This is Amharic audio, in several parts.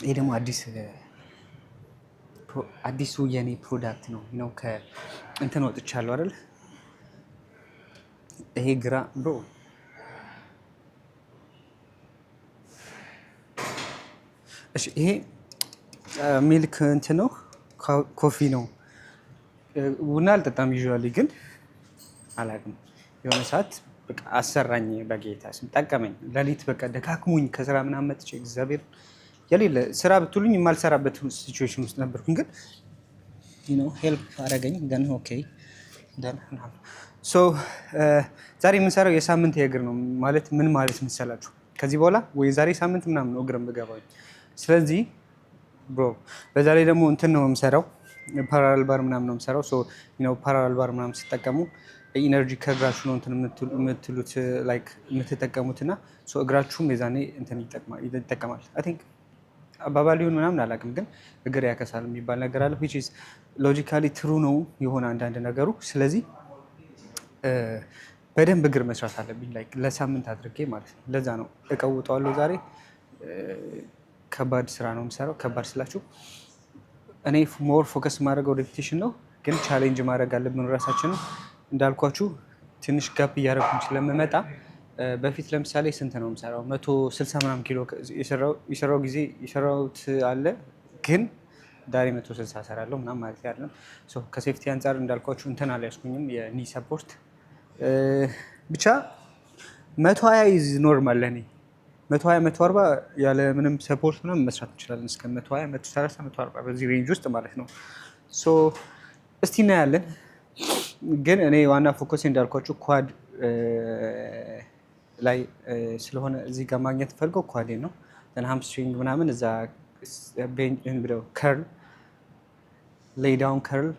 ይሄ ደግሞ አዲሱ የኔ ፕሮዳክት ነው ከእንትን ወጥቻለሁ አይደል? ይሄ ግራ ብሮ እሺ፣ ይሄ ሚልክ እንትን ነው፣ ኮፊ ነው። ቡና አልጠጣም ዩዥዋሊ፣ ግን አላውቅም የሆነ ሰዓት በቃ አሰራኝ፣ በጌታ ስም ጠቀመኝ። ሌሊት በቃ ደካክሙኝ ከስራ ምናምን መጥቼ እግዚአብሔር የሌለ ስራ ብትሉኝ የማልሰራበት ሲቹዌሽን ውስጥ ነበርኩኝ፣ ግን ሄልፕ አደረገኝ። ደን ኦኬ ደን ዛሬ የምንሰራው የሳምንት የእግር ነው። ማለት ምን ማለት መሰላችሁ? ከዚህ በኋላ ወይ ዛሬ ሳምንት ምናምን ነው እግር የምገባኝ። ስለዚህ ብሮ በዛ ላይ ደግሞ እንትን ነው የምሰራው፣ ፓራላል ባር ምናምን ነው የምሰራው። ፓራላል ባር ምናምን ሲጠቀሙ ኢነርጂ ከእግራችሁ ነው እንትን የምትሉት ላይክ የምትጠቀሙት እና እግራችሁም የዛኔ እንትን ይጠቀማል። አይ ቲንክ አባባል ሊሆን ምናምን አላውቅም፣ ግን እግር ያከሳል የሚባል ነገር አለ። ዊች ኢዝ ሎጂካሊ ትሩ ነው የሆነ አንዳንድ ነገሩ። ስለዚህ በደንብ እግር መስራት አለብኝ፣ ላይክ ለሳምንት አድርጌ ማለት ነው። ለዛ ነው እቀውጠዋለሁ ዛሬ። ከባድ ስራ ነው የምሰራው። ከባድ ስላችሁ እኔ ሞር ፎከስ ማድረገው ሬፒቴሽን ነው፣ ግን ቻሌንጅ ማድረግ አለብን ራሳችንን። እንዳልኳችሁ ትንሽ ጋፕ እያደረኩኝ ስለምመጣ በፊት ለምሳሌ ስንት ነው የምሰራው? 160 ምናምን ኪሎ የሰራው ጊዜ የሰራሁት አለ፣ ግን ዛሬ 160 እሰራለሁ ምናምን ማለት አይደለም። ከሴፍቲ አንጻር እንዳልኳችሁ እንትን አልያዝኩኝም፣ የኒ ሰፖርት ብቻ 120 ይዝ ኖርማል ለእኔ 120 140 ያለ ምንም ሰፖርት ምናምን መስራት እንችላለን። እስከ 120 130 140 በዚህ ሬንጅ ውስጥ ማለት ነው። እስቲ እናያለን። ግን እኔ ዋና ፎከስ እንዳልኳችሁ ኳድ ላይ ስለሆነ እዚህ ጋር ማግኘት ፈልገው ኳዴ ነው። ሃምስትሪንግ ምናምን እዛ ብለው ከርል ሌይ ዳውን ከርል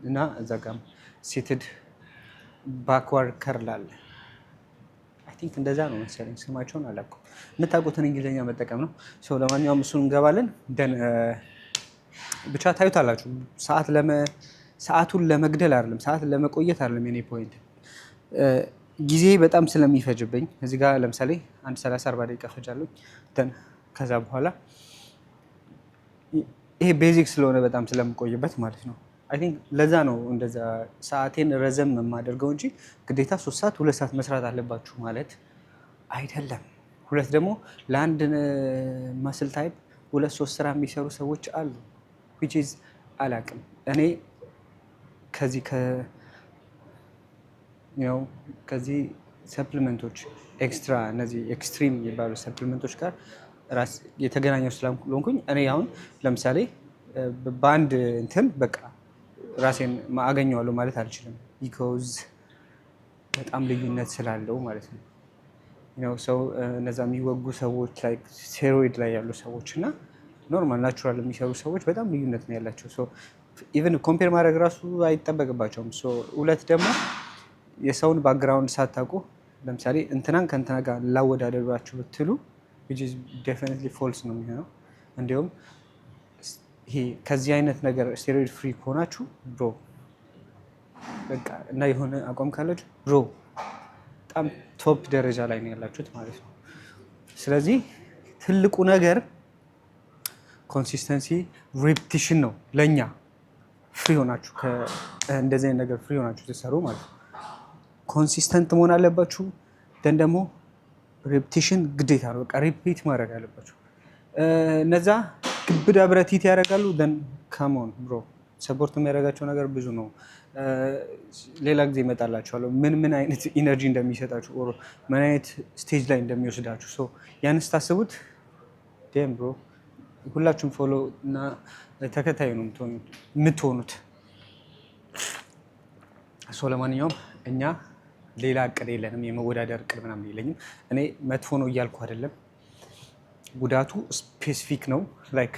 እና እዛ ጋር ሲትድ ባክዋርድ ከርል አለ። አይ ቲንክ እንደዛ ነው መሰለኝ፣ ስማቸውን አላውቅም። የምታውቁትን እንግሊዝኛ መጠቀም ነው። ለማንኛውም እሱን እንገባለን። ብቻ ታዩታላችሁ። ሰዓቱን ለመግደል አይደለም፣ ሰዓት ለመቆየት አይደለም የኔ ፖይንት። ጊዜ በጣም ስለሚፈጅብኝ እዚህ ጋር ለምሳሌ አንድ 30-40 ደቂቃ ፈጃለሁ። ከዛ በኋላ ይሄ ቤዚክ ስለሆነ በጣም ስለምቆይበት ማለት ነው። አይ ቲንክ ለዛ ነው እንደዛ ሰዓቴን ረዘም የማደርገው እንጂ ግዴታ 3 ሰዓት 2 ሰዓት መስራት አለባችሁ ማለት አይደለም። ሁለት ደግሞ ለአንድ መስል ታይፕ 2-3 ስራ የሚሰሩ ሰዎች አሉ። which is አላቅም እኔ ከዚህ ሰፕሊመንቶች ኤክስትራ እነዚህ ኤክስትሪም የሚባሉ ሰፕሊመንቶች ጋር ራስ የተገናኘው ስለሆንኩኝ እኔ አሁን ለምሳሌ በአንድ እንትን በቃ ራሴን አገኘዋለሁ ማለት አልችልም። ቢኮዝ በጣም ልዩነት ስላለው ማለት ነው። ሰው እነዛ የሚወጉ ሰዎች ላይ ስቴሮይድ ላይ ያሉ ሰዎች እና ኖርማል ናቹራል የሚሰሩ ሰዎች በጣም ልዩነት ነው ያላቸው። ኢቨን ኮምፔር ማድረግ ራሱ አይጠበቅባቸውም። ሁለት ደግሞ የሰውን ባክግራውንድ ሳታውቁ ለምሳሌ እንትናን ከእንትና ጋር ላወዳደሯችሁ ብትሉ ዴፊኒትሊ ፎልስ ነው የሚሆነው። እንዲሁም ይሄ ከዚህ አይነት ነገር ስቴሮይድ ፍሪ ከሆናችሁ ብሮ በቃ እና የሆነ አቋም ካላችሁ ብሮ በጣም ቶፕ ደረጃ ላይ ነው ያላችሁት ማለት ነው። ስለዚህ ትልቁ ነገር ኮንሲስተንሲ ሪፒቲሽን ነው። ለእኛ ፍሪ ሆናችሁ እንደዚህ አይነት ነገር ፍሪ ሆናችሁ ትሰሩ ማለት ነው። ኮንሲስተንት መሆን አለባችሁ። ደን ደግሞ ሬፒቲሽን ግዴታ ነው። በቃ ሪፒት ማድረግ አለባችሁ። እነዛ ግብዳ ብረቲት ያደርጋሉ። ደን ካሞን ብሮ ሰፖርት የሚያደርጋቸው ነገር ብዙ ነው። ሌላ ጊዜ እመጣላችኋለሁ ምን አይነት ኢነርጂ እንደሚሰጣችሁ ምን አይነት ስቴጅ ላይ እንደሚወስዳችሁ ያን ስታስቡት ዴም ብሮ ሁላችሁም ፎሎ እና ተከታይ ነው የምትሆኑት። ለማንኛውም እኛ ሌላ እቅድ የለንም፣ የመወዳደር እቅድ ምናምን የለኝም። እኔ መጥፎ ነው እያልኩ አይደለም። ጉዳቱ ስፔሲፊክ ነው። ላይክ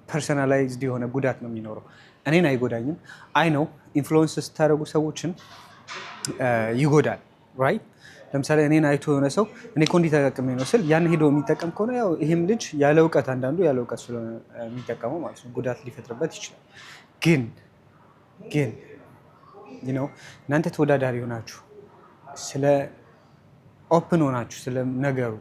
ፐርሰናላይዝድ የሆነ ጉዳት ነው የሚኖረው። እኔን አይጎዳኝም። አይ ነው ኢንፍሉዌንስ ስታደርጉ ሰዎችን ይጎዳል። ራይት ለምሳሌ እኔን አይቶ የሆነ ሰው እኔ እኮ እንዲህ ተጠቅሜ ነው ስል ያን ሄዶ የሚጠቀም ከሆነ ያው ይህም ልጅ ያለ እውቀት አንዳንዱ ያለ እውቀት ስለሆነ የሚጠቀመው ማለት ነው ጉዳት ሊፈጥርበት ይችላል። ግን እናንተ ተወዳዳሪ ሆናችሁ ስለ ኦፕን ሆናችሁ ስለ ነገሩ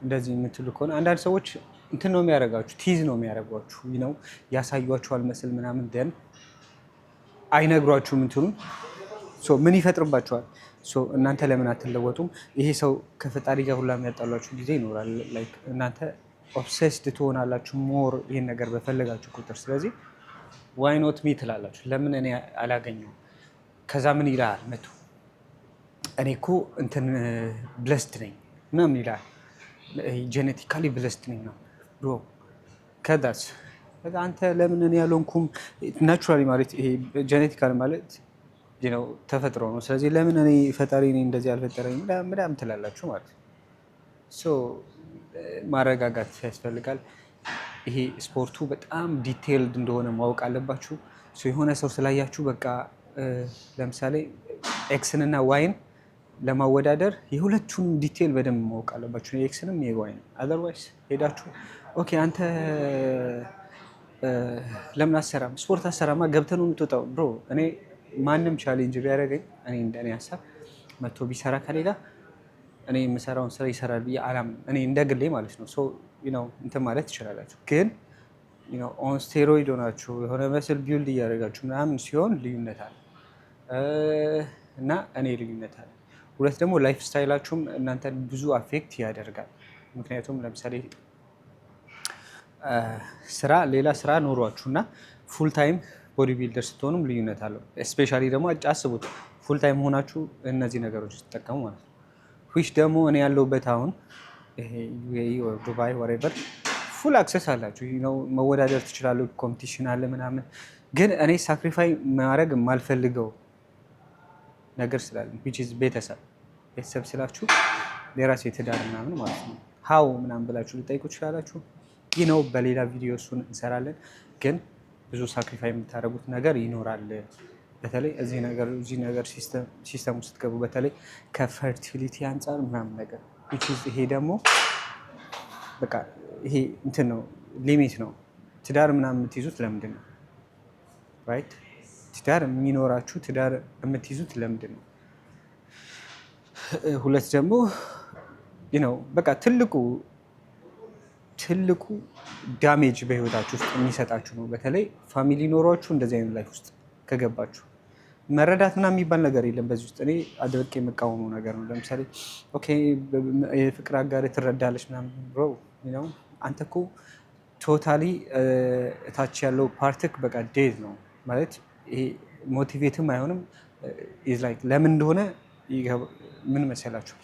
እንደዚህ የምትሉ ከሆነ አንዳንድ ሰዎች እንትን ነው የሚያደርጋችሁ፣ ቲዝ ነው የሚያደርጓችሁ ነው ያሳዩአችኋል መስል ምናምን ደን አይነግሯችሁም እንትኑ ምን ይፈጥርባችኋል? እናንተ ለምን አትለወጡም? ይሄ ሰው ከፈጣሪ ጋር ሁላ የሚያጣሏችሁ ጊዜ ይኖራል። ላይክ እናንተ ኦብሴስድ ትሆናላችሁ ሞር ይህን ነገር በፈለጋችሁ ቁጥር። ስለዚህ ዋይ ኖት ሚ ትላላችሁ። ለምን እኔ አላገኘውም? ከዛ ምን ይልሃል መቶ እኔ እኮ እንትን ብለስድ ነኝ ምናምን ይልሃል። ጄኔቲካሊ ብለስድ ነኝ ነው ብሮ። ከዛስ አንተ ለምን እኔ ያልሆንኩም? ናቹራሊ ማለት ይሄ ጄኔቲካሊ ማለት ተፈጥሮ ነው። ስለዚህ ለምን እኔ ፈጣሪ እኔ እንደዚህ አልፈጠረኝ ምናምን ትላላችሁ ማለት ነው። ማረጋጋት ያስፈልጋል። ይሄ ስፖርቱ በጣም ዲቴይልድ እንደሆነ ማወቅ አለባችሁ። የሆነ ሰው ስላያችሁ በቃ ለምሳሌ ኤክስን እና ዋይን ለማወዳደር የሁለቱን ዲቴይል በደንብ ማወቅ አለባችሁ፣ የኤክስንም የዋይን። አዘርዋይስ ሄዳችሁ ኦኬ አንተ ለምን አሰራም ስፖርት አሰራማ ገብተህ ነው የምትወጣው ብሮ። እኔ ማንም ቻሌንጅ ቢያደርገኝ እኔ እንደኔ ሀሳብ መቶ ቢሰራ ከኔ ጋር እኔ የምሰራውን ስራ ይሰራል ብዬ አላምንም። እኔ እንደ ግሌ ማለት ነው። እንትን ማለት ትችላላችሁ፣ ግን ኦን ስቴሮይድ ሆናችሁ የሆነ መስል ቢውልድ እያደረጋችሁ ምናምን ሲሆን ልዩነት አለ እና እኔ ልዩነት አለ። ሁለት ደግሞ ላይፍ ስታይላችሁም እናንተን ብዙ አፌክት ያደርጋል። ምክንያቱም ለምሳሌ ሌላ ስራ ኖሯችሁ እና ፉል ታይም ቦዲ ቢልደር ስትሆኑም ልዩነት አለው። ስፔሻሊ ደግሞ አስቡት ፉል ታይም ሆናችሁ እነዚህ ነገሮች ስትጠቀሙ ማለት ነው። ዊች ደግሞ እኔ ያለሁበት አሁን ዩኤኢ ወይ ዱባይ ወሬቨር ፉል አክሰስ አላችሁ፣ መወዳደር ትችላለሁ፣ ኮምፒቲሽን አለ ምናምን። ግን እኔ ሳክሪፋይ ማድረግ የማልፈልገው ነገር ስላለ ቤተሰብ ስላችሁ የራሴ ትዳር ምናምን ማለት ነው። ሀው ምናምን ብላችሁ ልጠይቁ ትችላላችሁ። ይህ ነው በሌላ ቪዲዮ እሱን እንሰራለን። ግን ብዙ ሳክሪፋይ የምታደርጉት ነገር ይኖራል። በተለይ እዚህ ነገር ሲስተም ውስጥ ገቡ፣ በተለይ ከፈርቲሊቲ አንጻር ምናምን ነገር። ይሄ ደግሞ በቃ ይሄ እንትን ነው፣ ሊሚት ነው። ትዳር ምናምን የምትይዙት ለምንድን ነው? ራይት ትዳር የሚኖራችሁ ትዳር የምትይዙት ለምንድን ነው? ሁለት ደግሞ በቃ ትልቁ ዳሜጅ በህይወታችሁ ውስጥ የሚሰጣችሁ ነው። በተለይ ፋሚሊ ኖሯችሁ እንደዚህ አይነት ላይፍ ውስጥ ከገባችሁ መረዳት ምናምን የሚባል ነገር የለም በዚህ ውስጥ። እኔ አድርቄ የምቃወመው ነገር ነው። ለምሳሌ ኦኬ የፍቅር አጋር ትረዳለች ምናምን ብሮ አንተ እኮ ቶታሊ እታች ያለው ፓርትክ በቃ ዴድ ነው ማለት ይሄ ሞቲቬትም አይሆንም። ላይክ ለምን እንደሆነ ምን መሰላችሁ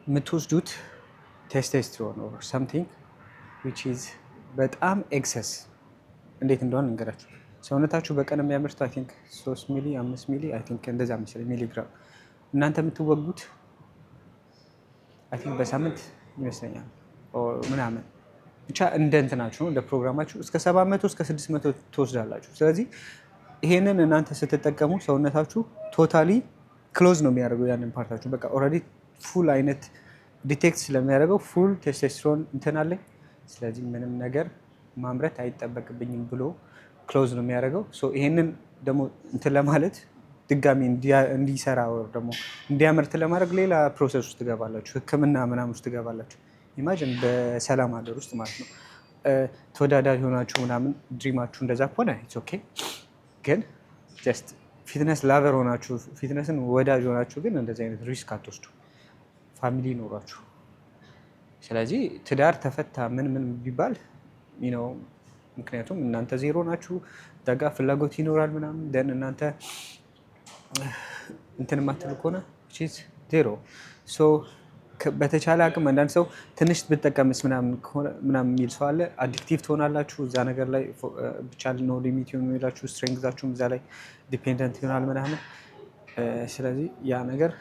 የምትወስዱት ቴስቴስትሮን ኦር ሰምቲንግ ዊች ኢዝ በጣም ኤክሰስ እንዴት እንደሆነ እንገራችሁ። ሰውነታችሁ በቀን የሚያመርቱ አይ ቲንክ 3 ሚሊ 5 ሚሊ አይ ቲንክ እንደዛ መሰለኝ ሚሊግራም። እናንተ የምትወጉት አይ ቲንክ በሳምንት ይመስለኛል ምናምን ብቻ እንደ እንትናችሁ ነው እንደ ፕሮግራማችሁ እስከ 700 እስከ 600 ትወስዳላችሁ። ስለዚህ ይሄንን እናንተ ስትጠቀሙ ሰውነታችሁ ቶታሊ ክሎዝ ነው የሚያደርገው ያንን ፓርታችሁ በቃ ኦልሬዲ ፉል አይነት ዲቴክት ስለሚያደርገው ፉል ቴስቴስትሮን እንትን አለኝ፣ ስለዚህ ምንም ነገር ማምረት አይጠበቅብኝም ብሎ ክሎዝ ነው የሚያደርገው። ይሄንን ደግሞ እንትን ለማለት ድጋሚ እንዲሰራ ደግሞ እንዲያመርት ለማድረግ ሌላ ፕሮሰስ ውስጥ ትገባላችሁ፣ ሕክምና ምናምን ውስጥ ትገባላችሁ። ኢማጅን በሰላም ሀገር ውስጥ ማለት ነው። ተወዳዳሪ ሆናችሁ ምናምን ድሪማችሁ እንደዛ ከሆነ ኢትስ ኦኬ። ግን ጀስት ፊትነስ ላቨር ሆናችሁ ፊትነስን ወዳጅ ሆናችሁ ግን እንደዚህ አይነት ሪስክ አትወስዱ፣ ፋሚሊ ይኖራችሁ። ስለዚህ ትዳር ተፈታ ምን ቢባል ነው፣ ምክንያቱም እናንተ ዜሮ ናችሁ፣ ደጋ ፍላጎት ይኖራል ምናምን ደን እናንተ እንትን የማትሉ ከሆነ ዜሮ። በተቻለ አቅም አንዳንድ ሰው ትንሽ ብጠቀምስ ምናምን የሚል ሰው አለ። አዲክቲቭ ትሆናላችሁ እዛ ነገር ላይ ብቻ ነው ሊሚት የሚላችሁ ስትሬንግዛችሁም እዛ ላይ ዲፔንደንት ይሆናል ምናምን። ስለዚህ ያ ነገር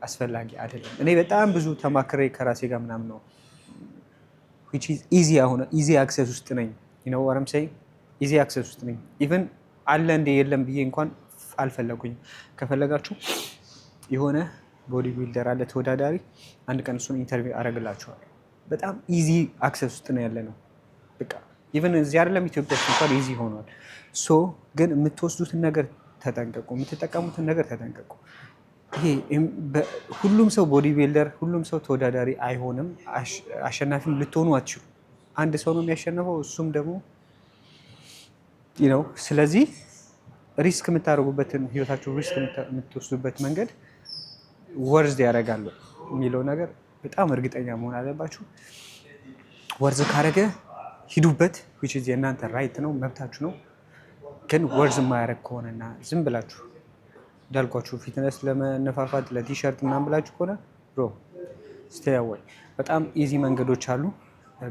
አስፈላጊ አይደለም። እኔ በጣም ብዙ ተማክሬ ከራሴ ጋር ምናምን ነው ኢዚ አክሰስ ውስጥ ነኝ። ወረም ሳይ ኢዚ አክሰስ ውስጥ ነኝ። ኢቨን አለ እንደ የለም ብዬ እንኳን አልፈለጉኝም። ከፈለጋችሁ የሆነ ቦዲ ቢልደር አለ ተወዳዳሪ፣ አንድ ቀን እሱን ኢንተርቪው አደርግላችኋለሁ። በጣም ኢዚ አክሰስ ውስጥ ነው ያለ ነው። በቃ ኢቨን እዚህ አይደለም ኢትዮጵያ ውስጥ እንኳን ኢዚ ሆኗል። ግን የምትወስዱትን ነገር ተጠንቀቁ፣ የምትጠቀሙትን ነገር ተጠንቀቁ። ይሄ ሁሉም ሰው ቦዲ ቢልደር፣ ሁሉም ሰው ተወዳዳሪ አይሆንም። አሸናፊም ልትሆኑ አትችሉ። አንድ ሰው ነው የሚያሸንፈው፣ እሱም ደግሞ ነው። ስለዚህ ሪስክ የምታደርጉበትን ህይወታችሁ ሪስክ የምትወስዱበት መንገድ ወርዝ ያደርጋሉ የሚለው ነገር በጣም እርግጠኛ መሆን አለባችሁ። ወርዝ ካደረገ ሂዱበት፣ which is የእናንተ ራይት ነው፣ መብታችሁ ነው። ግን ወርዝ የማያደርግ ከሆነና ዝም ብላችሁ እንዳልኳችሁ ፊትነስ ለመነፋፋት ለቲሸርት ምናምን ብላችሁ ከሆነ ብሮ ስቴይ አዌይ። በጣም ኢዚ መንገዶች አሉ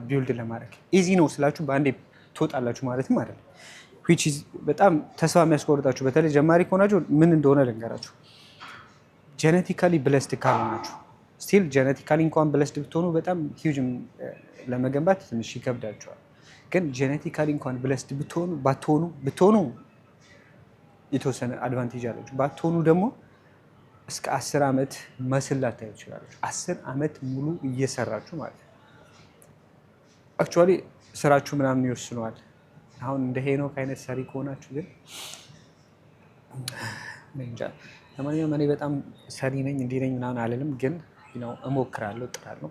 ቢውልድ ለማድረግ። ኢዚ ነው ስላችሁ በአንዴ ትወጣላችሁ ማለትም አይደለም። which is በጣም ተስፋ የሚያስቆርጣችሁ በተለይ ጀማሪ ከሆናችሁ ምን እንደሆነ ልንገራችሁ። ጄኔቲካሊ ብለስድ ካልሆናችሁ ስቲል ጄኔቲካሊ እንኳን ብለስድ ብትሆኑ በጣም ሂውጅ ለመገንባት ትንሽ ይከብዳችኋል። ግን ጄኔቲካሊ እንኳን ብለስድ ብትሆኑ የተወሰነ አድቫንቴጅ አላችሁ። ባትሆኑ ደግሞ እስከ 10 ዓመት መስል ላታዩ ትችላላችሁ። 10 ዓመት ሙሉ እየሰራችሁ ማለት ነው። አክቹዋሊ ስራችሁ ምናምን ይወስነዋል። አሁን እንደ ሄኖክ አይነት ሰሪ ከሆናችሁ ግን እንጃ። ለማንኛውም እኔ በጣም ሰሪ ነኝ እንዲህ ነኝ ምናምን አልልም፣ ግን እሞክራለሁ፣ እጥራለሁ።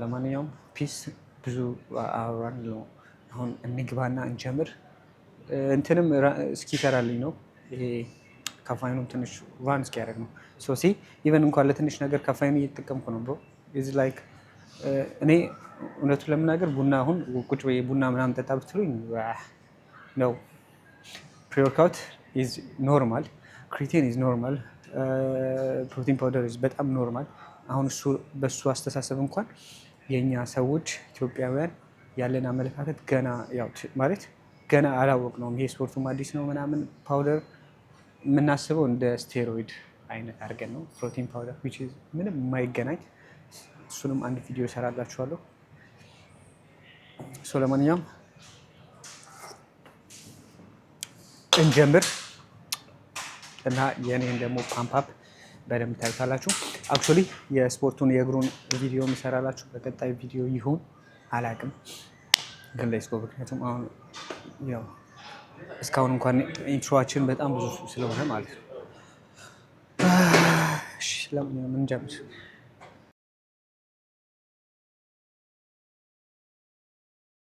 ለማንኛውም ፒስ። ብዙ አወራን ነው። አሁን እንግባና እንጀምር። እንትንም እስኪሰራልኝ ነው ይሄ ካፋይኑም ትንሽ ቫን እስኪያደርግ ነው። ሲ ኢቨን እንኳን ለትንሽ ነገር ካፋይኑ እየተጠቀምኩ ነው ብሮ ኢዝ ላይክ እኔ እውነቱን ለመናገር ቡና አሁን ቁጭ በይ ቡና ምናምን ጠጣ ብትሉኝ ነው። ፕሪ-ወርክአውት ኢዝ ኖርማል፣ ክሪቲን ኢዝ ኖርማል፣ ፕሮቲን ፓውደር ኢዝ በጣም ኖርማል። አሁን በሱ አስተሳሰብ እንኳን የእኛ ሰዎች ኢትዮጵያውያን ያለን አመለካከት ገና ማለት ገና አላወቅነውም። ይሄ ስፖርቱም አዲስ ነው ምናምን። ፓውደር የምናስበው እንደ ስቴሮይድ አይነት አድርገን ነው። ፕሮቲን ፓውደር which is ምንም የማይገናኝ። እሱንም አንድ ቪዲዮ እሰራላችኋለሁ። ለማንኛውም እንጀምር እና የኔን ደግሞ ፓምፕ በደንብ ታዩታላችሁ። አክቹዋሊ የስፖርቱን የእግሩን ቪዲዮ የምሰራላችሁ በቀጣይ ቪዲዮ ይሁን አላውቅም፣ ግን ሌትስ ጎ። ምክንያቱም አሁን እስካሁን እንኳን ኢንትሮአችን በጣም ብዙ ስለሆነ ማለት ነው። ለምን እንጀምር?